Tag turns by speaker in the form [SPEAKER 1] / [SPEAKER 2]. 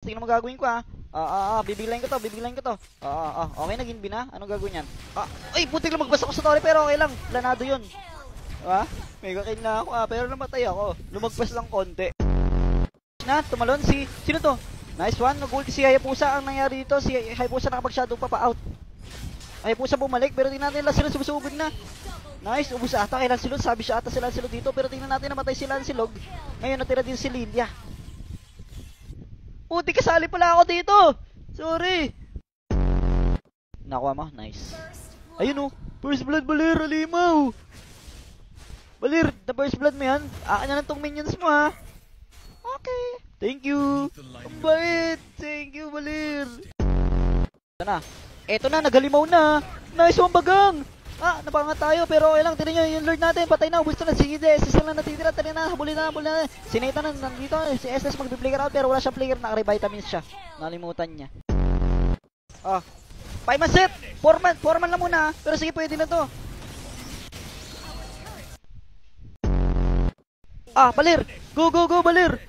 [SPEAKER 1] Tingnan mo gagawin ko ha. Bibiglayin ko to, Okay, naging bina. Anong gagawin yan? Ay, putik lang magbasa ko sa story pero okay lang. Planado yun. Mega kill na ako pero namatay ako. Lumagpas lang konti. Tumalon sino to? Nice one, nag-ulti si Hayabusa. Ang nangyari dito, si Hayabusa nakapag-shadow pa-out. Hayabusa bumalik pero tingnan natin Lancelot sumusubog na. Nice, ubus ata kay Lancelot. Sabi siya ata si Lancelot dito pero tingnan natin namatay si Lancelot. Ngayon natira din si Lilia. Puti kasali pala ako dito. Sorry. Nakuha mo, nice. Ayun first blood Balir, alimaw. Balir, the first blood mo yan. Akin na lang tong minions mo ha. Okay, thank you. Ang bait. Thank you, Balir. Eto na, nagalimaw na. Nice one, Bagang. Napangat tayo pero okay lang. Tignan nyo yung Lord natin. Patay na, ubus na. Sige, SS lang natitira. Tali na, habulin na. Si Nathan nandito. Si SS magbi-flicker out pero wala siyang flicker. Naka-revitamins siya. Nalimutan niya. 5-man set. 4-man lang muna. Pero sige, pwede na to. Balir. Go, Balir.